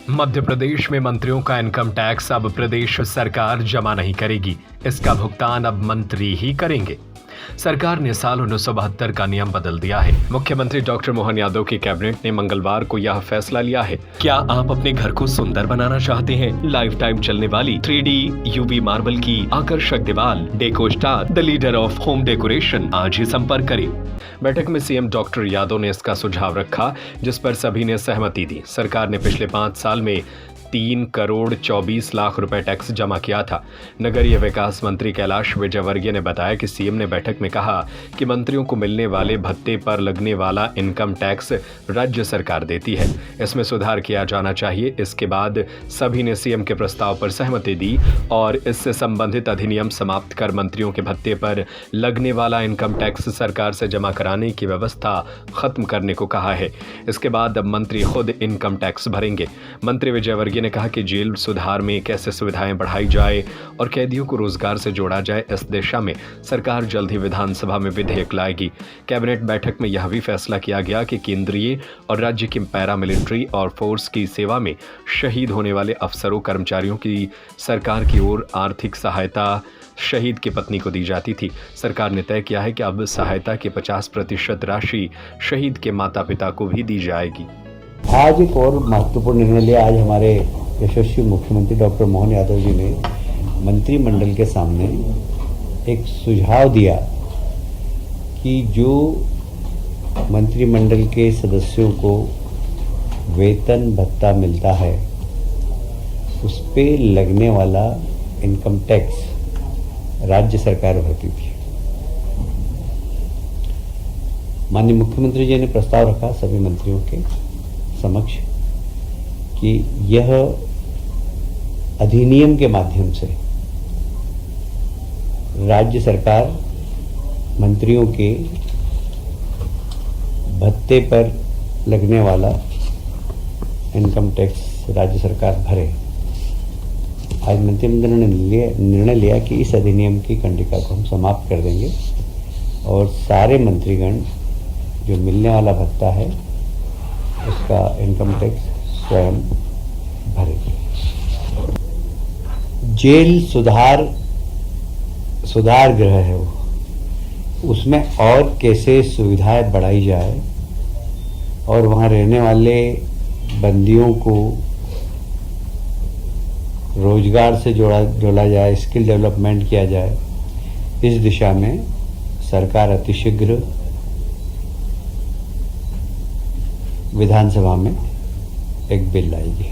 मध्य प्रदेश में मंत्रियों का इनकम टैक्स अब प्रदेश सरकार जमा नहीं करेगी। इसका भुगतान अब मंत्री ही करेंगे। सरकार ने साल 1972 का नियम बदल दिया है। मुख्यमंत्री डॉक्टर मोहन यादव की कैबिनेट ने मंगलवार को यह फैसला लिया है। क्या आप अपने घर को सुंदर बनाना चाहते हैं? लाइफ टाइम चलने वाली 3D UV मार्बल की आकर्षक दीवार deco star the leader of home decoration आज ही संपर्क करें। बैठक में सीएम डॉक्टर यादव ने इसका सुझाव रखा, जिस पर सभी ने सहमति दी। सरकार ने पिछले 5 साल में 3 करोड़ 24 लाख रुपए टैक्स जमा किया था। नगरीय विकास मंत्री कैलाश विजयवर्गीय ने बताया कि सीएम ने बैठक में कहा कि मंत्रियों को मिलने वाले भत्ते पर लगने वाला इनकम टैक्स राज्य सरकार देती है। इसमें सुधार किया जाना चाहिए। इसके बाद सभी ने सीएम के प्रस्ताव पर सहमति दी और इससे संबंधित अधिनियम समाप्त कर मंत्रियों के भत्ते पर लगने वाला इनकम टैक्स सरकार से जमा कराने की व्यवस्था खत्म करने को कहा है। इसके बाद अब मंत्री खुद इनकम टैक्स भरेंगे। मंत्री विजयवर्गीय ने कहा कि जेल सुधार में कैसे सुविधाएं बढ़ाई जाए और कैदियों को रोजगार से जोड़ा जाए, इस दिशा में सरकार जल्द ही विधानसभा में विधेयक लाएगी। कैबिनेट बैठक में यह भी फैसला किया गया कि केंद्रीय और राज्य की पैरामिलिट्री और फोर्स की सेवा में शहीद होने वाले अफसरों कर्मचारियों की सरकार की ओर आर्थिक सहायता शहीद की पत्नी को दी जाती थी। सरकार ने तय किया है कि अब सहायता की 50% राशि शहीद के माता पिता को भी दी जाएगी। आज एक और महत्वपूर्ण निर्णय लिया। आज हमारे यशस्वी मुख्यमंत्री डॉक्टर मोहन यादव जी ने मंत्रिमंडल के सामने एक सुझाव दिया कि जो मंत्रिमंडल के सदस्यों को वेतन भत्ता मिलता है उस पे लगने वाला इनकम टैक्स राज्य सरकार भरती थी। माननीय मुख्यमंत्री जी ने प्रस्ताव रखा सभी मंत्रियों के समक्ष कि यह अधिनियम के माध्यम से राज्य सरकार मंत्रियों के भत्ते पर लगने वाला इनकम टैक्स राज्य सरकार भरे। आज मंत्रिमंडल ने निर्णय लिया कि इस अधिनियम की कंडिका को हम समाप्त कर देंगे और सारे मंत्रीगण जो मिलने वाला भत्ता है उसका इनकम टैक्स स्वयं भरेगी। जेल सुधार गृह है वो, उसमें और कैसे सुविधाएं बढ़ाई जाए और वहाँ रहने वाले बंदियों को रोजगार से जोड़ा जाए, स्किल डेवलपमेंट किया जाए, इस दिशा में सरकार अतिशीघ्र विधानसभा में एक बिल लाएगी।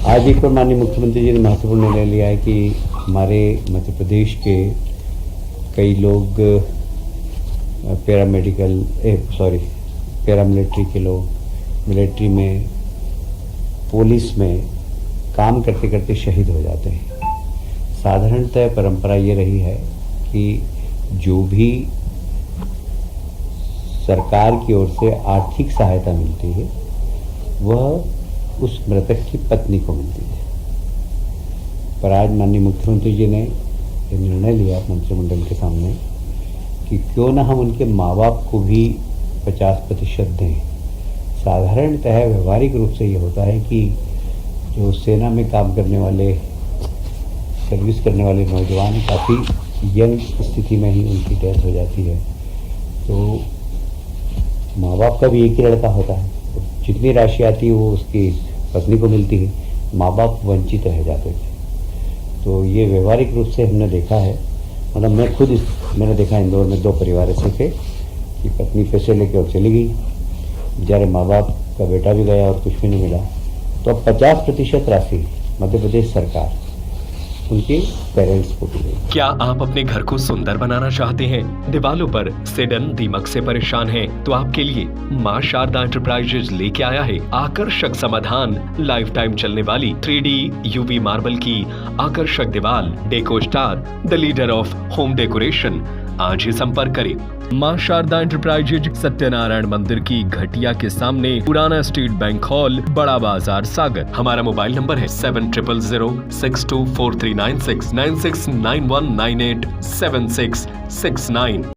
आज एक और माननीय मुख्यमंत्री जी ने महत्वपूर्ण निर्णय लिया है कि हमारे मध्य प्रदेश के कई लोग पैरामिलिट्री के लोग मिलिट्री में, पुलिस में काम करते करते शहीद हो जाते हैं। साधारणतः परंपरा ये रही है कि जो भी सरकार की ओर से आर्थिक सहायता मिलती है वह उस मृतक की पत्नी को मिलती है। पर आज माननीय मुख्यमंत्री जी ने ये निर्णय लिया मंत्रिमंडल के सामने कि क्यों ना हम उनके माँ बाप को भी 50% दें। साधारणतः व्यवहारिक रूप से ये होता है कि जो सेना में काम करने वाले, सर्विस करने वाले नौजवान काफ़ी यंग स्थिति में ही उनकी डेथ हो जाती है, तो माँ बाप का भी एक ही लड़का होता है, तो जितनी राशि आती है वो उसकी पत्नी को मिलती है, माँ बाप वंचित रह जाते थे। तो ये व्यवहारिक रूप से हमने देखा है। मतलब मैंने देखा इंदौर में 2 परिवार ऐसे थे कि पत्नी पैसे लेके और चली गई, बेचारे माँ बाप का बेटा भी गया और कुछ भी नहीं मिला। तो अब 50% राशि मध्य प्रदेश सरकार उनके पेरेंट्स को भी। क्या आप अपने घर को सुंदर बनाना चाहते हैं? दीवालों पर सिडन दीमक से परेशान हैं? तो आपके लिए मां शारदा एंटरप्राइजेज लेके आया है आकर्षक समाधान। लाइफ टाइम चलने वाली 3D UV मार्बल की आकर्षक दीवार deco star the leader of home decoration आज ही संपर्क करें। मां शारदा एंटरप्राइजेज सत्यनारायण मंदिर की घटिया के सामने, पुराना स्टेट बैंक हॉल, बड़ा बाजार, सागर। हमारा मोबाइल नंबर है 7000624396 9691987669।